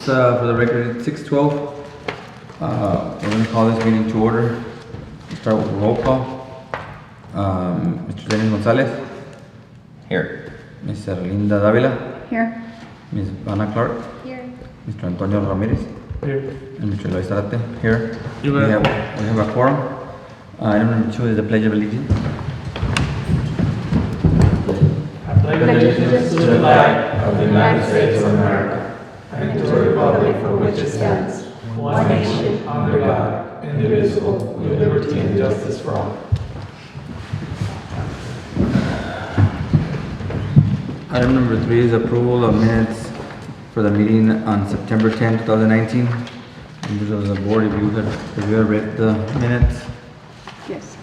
For the record, it's 6:12. We're going to call this meeting to order. We'll start with the roll call. Mr. Dennis Gonzalez. Here. Ms. Erlinda Davila. Here. Ms. Vanna Clark. Here. Mr. Antonio Ramirez. Here. And Mr. Luis Zarate. Here. You We got have a quorum. Item number 2 is the Pledge of Allegiance. I pledge allegiance to the flag of the United States of America and to the republic for which it stands, one nation, under God, indivisible, with liberty and justice for all. Item number 3 is approval of minutes for the meeting on September 10, 2019. Members of the board, if you have read the minutes. Yes.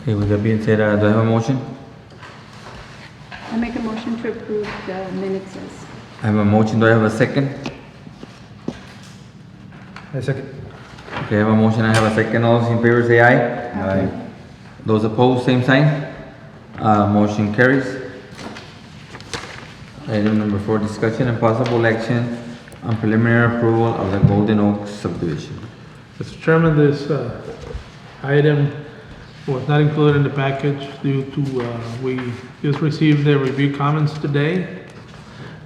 Okay, with that being said, do I have a motion? I make a motion to approve the minutes as. I have a motion, do I have a second? A second. Okay, I have a motion, I have a second. All those in favor say aye. Aye. Those opposed, same sign. Motion carries. Item number 4, discussion and possible action on preliminary approval of the Golden Oaks subdivision. Mr. Chairman, this item was not included in the package due to, we just received the review comments today.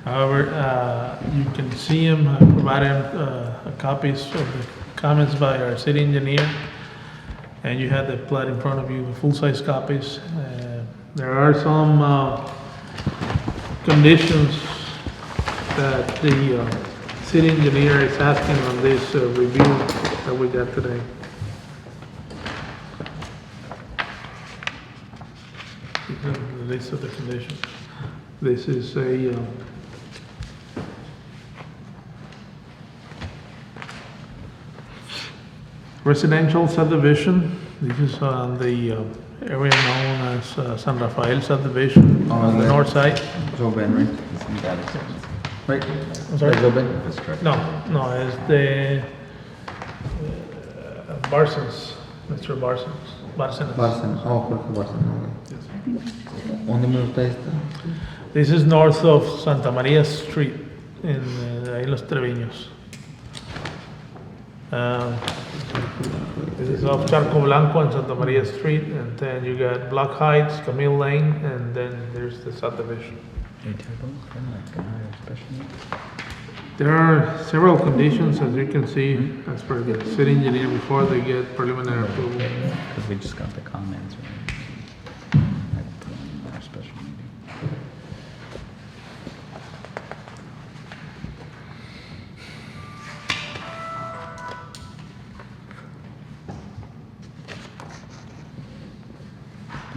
However, you can see them, I provided copies of the comments by our city engineer, and you have the plat in front of you, the full-size copies. There are some conditions that the city engineer is asking on this review that we got today. The list of the conditions. This is a residential subdivision. This is on the area known as San Rafael subdivision on the north side. Joben, right? Right? I'm sorry? Joben? No, it's the Barsons, Mr. Barsons. Barson, Jorge Barson, okay. ¿Dónde me gusta esta? This is north of Santa Maria Street in ahí Los Treviños. This is off Charco Blanco and Santa Maria Street, and then you got Block Heights, Camille Lane, and then there's the subdivision. There are several conditions, as you can see, as per the city engineer before they get preliminary approval. Because we just got the comments, right? Our special meeting.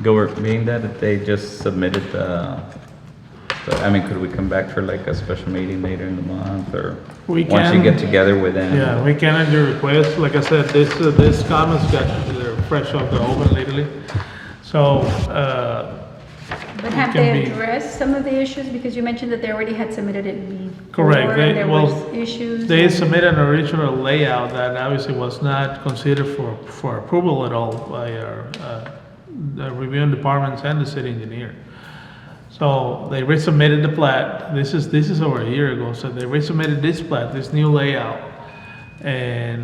Gilbert, being that they just submitted I mean, could we come back for like a special meeting later in the month, or We once you can. get together with them? Yeah, we can enter request. Like I said, this comments they're fresh off the oven lately. So, But have can they be- addressed some of the issues? Because you mentioned that they already had submitted it before. correct. And there well, was issues. They and- submitted an original layout that obviously was not considered for approval at all by our the reviewing departments and the city engineer. So they resubmitted the plat. This is over a year ago. So they resubmitted this plat, this new layout, and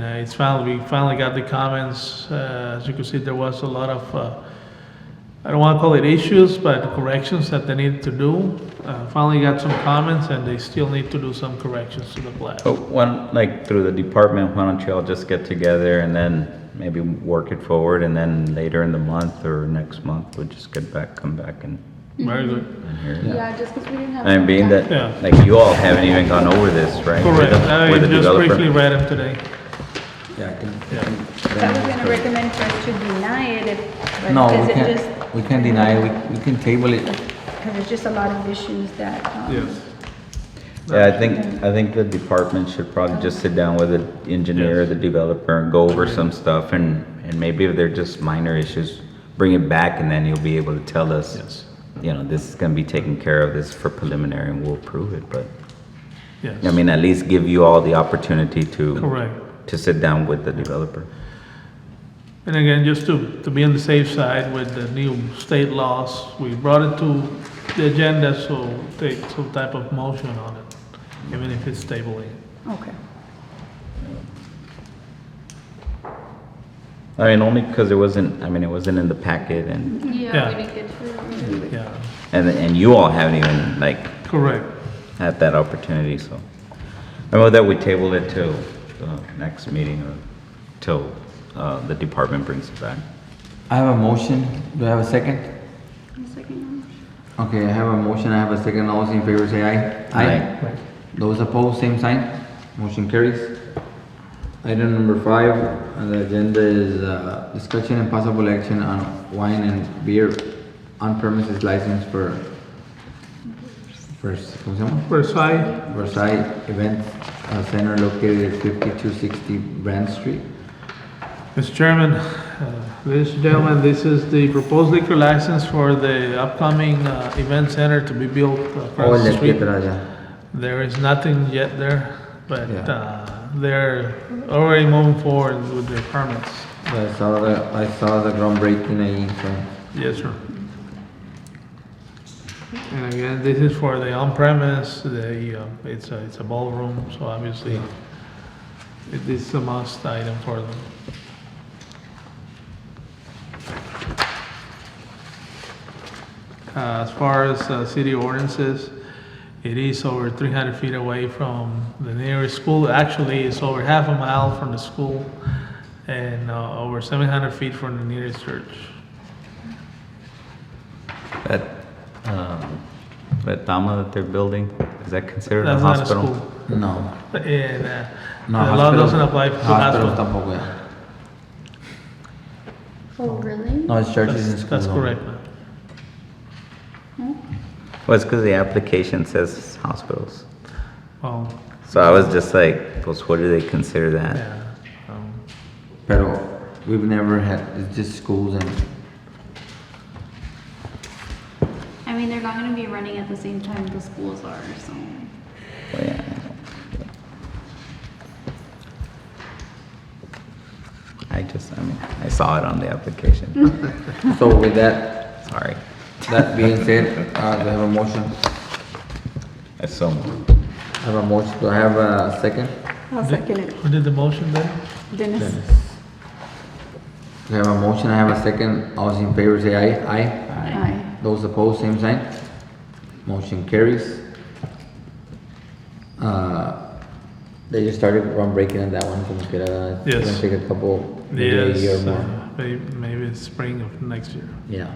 we finally got the comments. As you can see, there was a lot of I don't want to call it issues, but corrections that they needed to do. Finally got some comments, and they still need to do some corrections to the plat. Oh, like through the department, why don't you all just get together and then maybe work it forward, and then later in the month or next month, we'll just come back and Very good. hear it. Yeah, just because we didn't have. And being that, Yeah. like, you all haven't even gone over this, right? with Correct. the- I with the just developer? briefly read them today. Yeah, I think. Yeah. I was gonna recommend for us to deny it but No, because we it just, can't, we can't deny it, we can table it. because there's just a lot of issues that. Yes. Yeah, I think the department should probably just sit down with the engineer, the developer, and go over some stuff, and maybe if they're just minor issues, bring it back, and then you'll be able to tell us, Yes. you know, this is gonna be taken care of, this is for preliminary, and we'll approve it, but, Yes. I mean, at least give you all the opportunity to Correct. to sit down with the developer. And again, just to be on the safe side with the new state laws, we brought it to the agenda, so take some type of motion on it, even if it's tabling. Okay. I mean, only because it wasn't in the packet and, Yeah. We didn't get to review it. Yeah, and you all haven't even like correct. had that opportunity, so. I move that we table it till the next meeting or till, the department brings it back. I have a motion. Do I have a second? One second. Okay, I have a motion. I have a second. All those in favor say aye. Aye. Those opposed, same sign. Motion carries. Item number 5 on the agenda is discussion and possible action on wine and beer on premises license for ¿cómo se llama? Versailles, Versailles Event Center located at 5260 Brand Street. Mr. Chairman, ladies and gentlemen, this is the proposed liquor license for the upcoming event center to be built across the las street. piedras, ya. There is nothing yet there, but Yeah. they're already moving forward with their permits. I saw the groundbreaking ahí, so. Yes, sir. And again, this is for the on-premise, it's a ballroom, so obviously it is a must item for them. As far as city ordinances, it is over 300 feet away from the nearest school. Actually, it's over half a mile from the school and over 700 feet from the nearest church. That Dama that they're building, is that considered a That's not a hospital? school. No. And No, the law hospital- doesn't apply to hospitals hospital. tampoco, yeah. Oh, really? No, it's churches and schools. That's only. correct, ma'am. Well, it's because the application says hospitals. Well, So I was just like, pues, what do they consider that? yeah. Pero we've never had, it's just schools and, I mean, they're not gonna be running at the same time the schools are, so. Well, yeah. I saw it on the application. so with that, Sorry. that being said, do I have a motion? I assume. I have a motion, do I have a second? I'll second it. Who did the motion then? Dennis? Do I have a motion, I have a second, all those in favor say aye. Aye. Aye. Those opposed, same sign. Motion carries. They just started groundbreaking on that one, como que era, it's Yes. gonna take a couple, maybe a year Yes, more. maybe it's spring of next year. Yeah.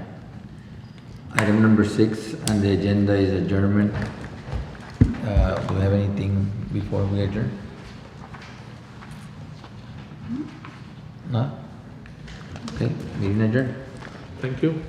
Item number 6 on the agenda is adjournment. Do we have anything before we adjourn? No? Okay, meeting adjourned. Thank you.